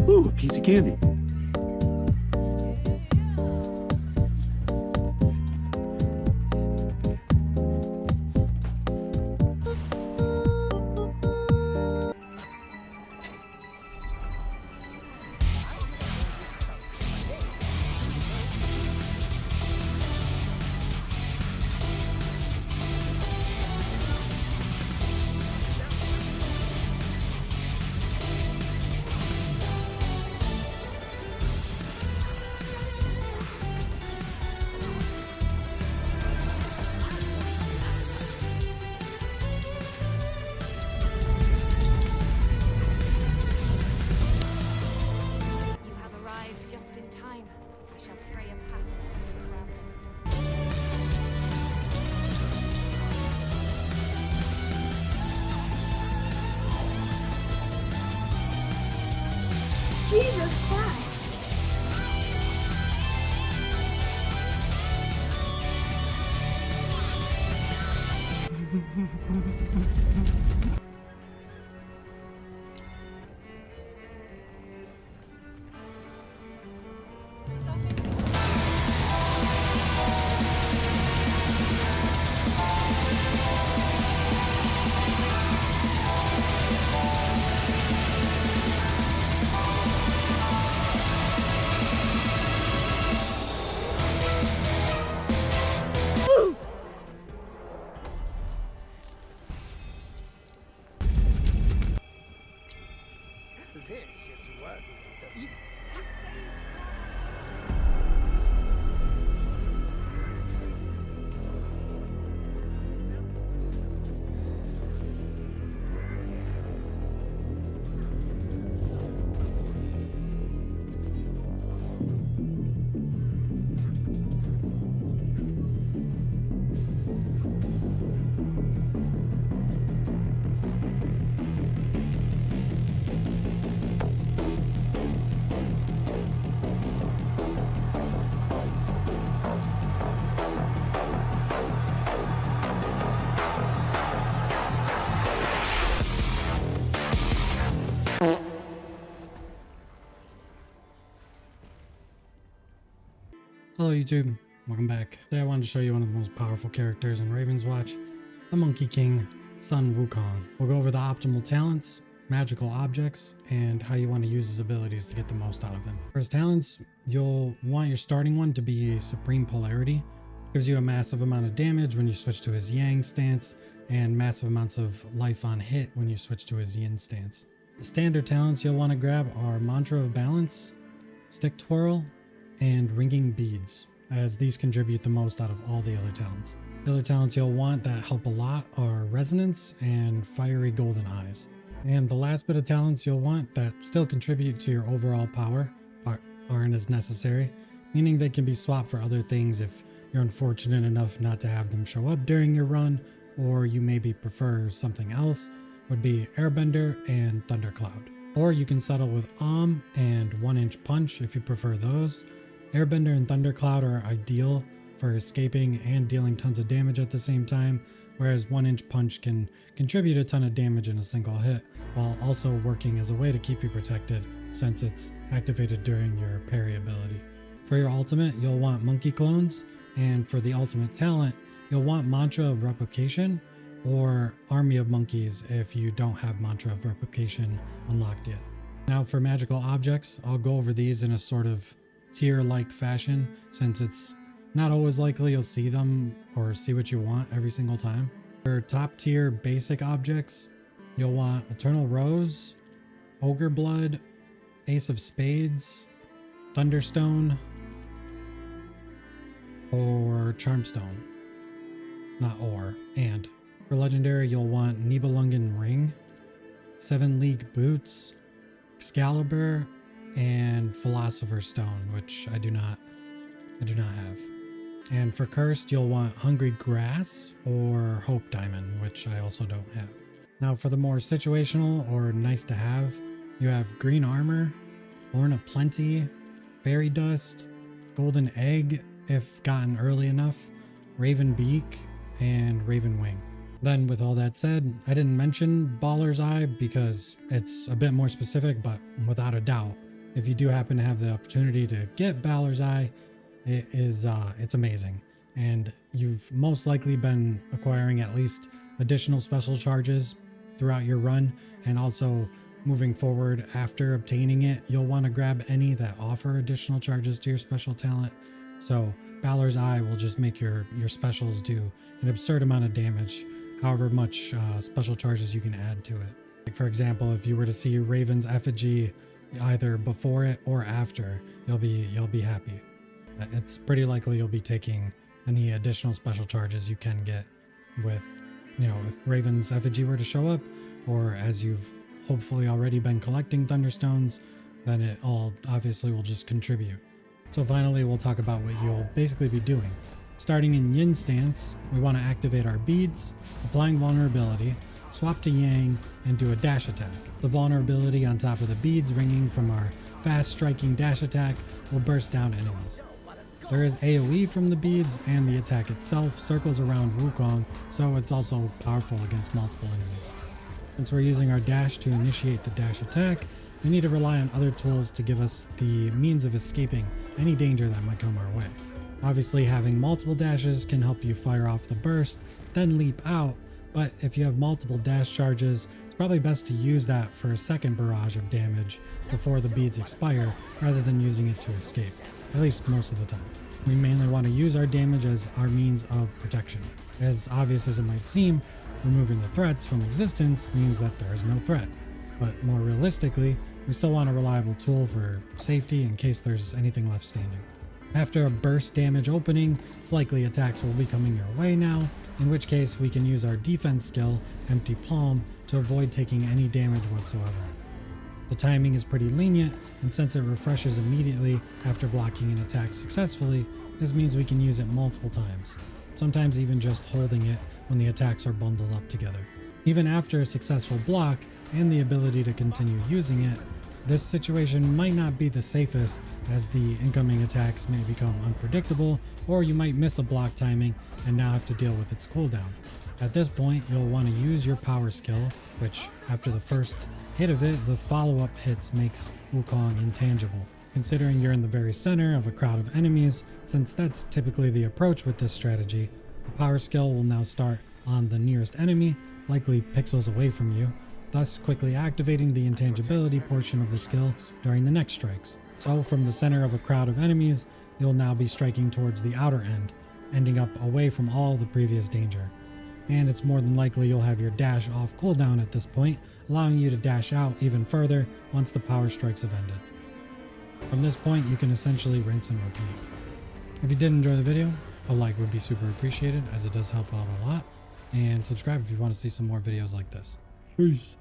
Ooh, a piece of candy. You have arrived just in time. I shall fray a path through the ground. Jesus Christ! This is worthy of the eagle. Hello YouTube, welcome back. Today I wanted to show you one of the most powerful characters in Raven's Watch, the Monkey King, Sun Wukong. We'll go over the optimal talents, magical objects, and how you want to use his abilities to get the most out of him. For his talents, you'll want your starting one to be Supreme Polarity. Gives you a massive amount of damage when you switch to his Yang stance, and massive amounts of life on hit when you switch to his Yin stance. The standard talents you'll want to grab are Mantra of Balance, Stick Twirl, and Ringing Beads, as these contribute the most out of all the other talents. The other talents you'll want that help a lot are Resonance and Fiery Golden Eyes. And the last bit of talents you'll want that still contribute to your overall power but aren't as necessary, meaning they can be swapped for other things if you're unfortunate enough not to have them show up during your run, or you maybe prefer something else, would be Airbender and Thundercloud. Or you can settle with and 1-inch Punch if you prefer those. Airbender and Thundercloud are ideal for escaping and dealing tons of damage at the same time, whereas 1-inch Punch can contribute a ton of damage in a single hit, while also working as a way to keep you protected since it's activated during your parry ability. For your ultimate, you'll want Monkey Clones, and for the ultimate talent, you'll want Mantra of Replication or Army of Monkeys if you don't have Mantra of Replication unlocked yet. Now for magical objects, I'll go over these in a sort of tier-like fashion, since it's not always likely you'll see them or see what you want every single time. For top tier basic objects, you'll want Eternal Rose, Ogre Blood, Ace of Spades, Thunderstone, or Charmstone. Not or, and. For legendary, you'll want Nibelungen Ring, 7 League Boots, Excalibur, and Philosopher's Stone, which I do not have. And for cursed, you'll want Hungry Grass or Hope Diamond, which I also don't have. Now for the more situational or nice to have, you have Green Armor, Horn of Plenty, Fairy Dust, Golden Egg if gotten early enough, Raven Beak, and Raven Wing. Then with all that said, I didn't mention Baller's Eye because it's a bit more specific, but without a doubt, if you do happen to have the opportunity to get Balor's Eye, it's amazing. And you've most likely been acquiring at least additional special charges throughout your run, and also moving forward after obtaining it, you'll want to grab any that offer additional charges to your special talent. So Balor's Eye will just make your specials do an absurd amount of damage, however much special charges you can add to it. Like for example, if you were to see Raven's effigy either before it or after, you'll be happy. It's pretty likely you'll be taking any additional special charges you can get with, if Raven's effigy were to show up, or as you've hopefully already been collecting Thunderstones, then it all obviously will just contribute. So finally, we'll talk about what you'll basically be doing. Starting in Yin stance, we want to activate our beads, applying vulnerability, swap to Yang, and do a dash attack. The vulnerability on top of the beads ringing from our fast striking dash attack will burst down enemies. There is AoE from the beads, and the attack itself circles around Wukong, so it's also powerful against multiple enemies. Since we're using our dash to initiate the dash attack, we need to rely on other tools to give us the means of escaping any danger that might come our way. Obviously, having multiple dashes can help you fire off the burst, then leap out, but if you have multiple dash charges, it's probably best to use that for a second barrage of damage before the beads expire, rather than using it to escape, at least most of the time. We mainly want to use our damage as our means of protection. As obvious as it might seem, removing the threats from existence means that there is no threat. But more realistically, we still want a reliable tool for safety in case there's anything left standing. After a burst damage opening, it's likely attacks will be coming your way now, in which case we can use our defense skill, Empty Palm, to avoid taking any damage whatsoever. The timing is pretty lenient, and since it refreshes immediately after blocking an attack successfully, this means we can use it multiple times, sometimes even just holding it when the attacks are bundled up together. Even after a successful block and the ability to continue using it, this situation might not be the safest, as the incoming attacks may become unpredictable, or you might miss a block timing and now have to deal with its cooldown. At this point, you'll want to use your power skill, which after the first hit of it, the follow-up hits makes Wukong intangible. Considering you're in the very center of a crowd of enemies, since that's typically the approach with this strategy, the power skill will now start on the nearest enemy, likely pixels away from you, thus quickly activating the intangibility portion of the skill during the next strikes. So from the center of a crowd of enemies, you'll now be striking towards the outer end, ending up away from all the previous danger. And it's more than likely you'll have your dash off cooldown at this point, allowing you to dash out even further once the power strikes have ended. From this point, you can essentially rinse and repeat. If you did enjoy the video, a like would be super appreciated, as it does help out a lot, and subscribe if you want to see some more videos like this. Peace!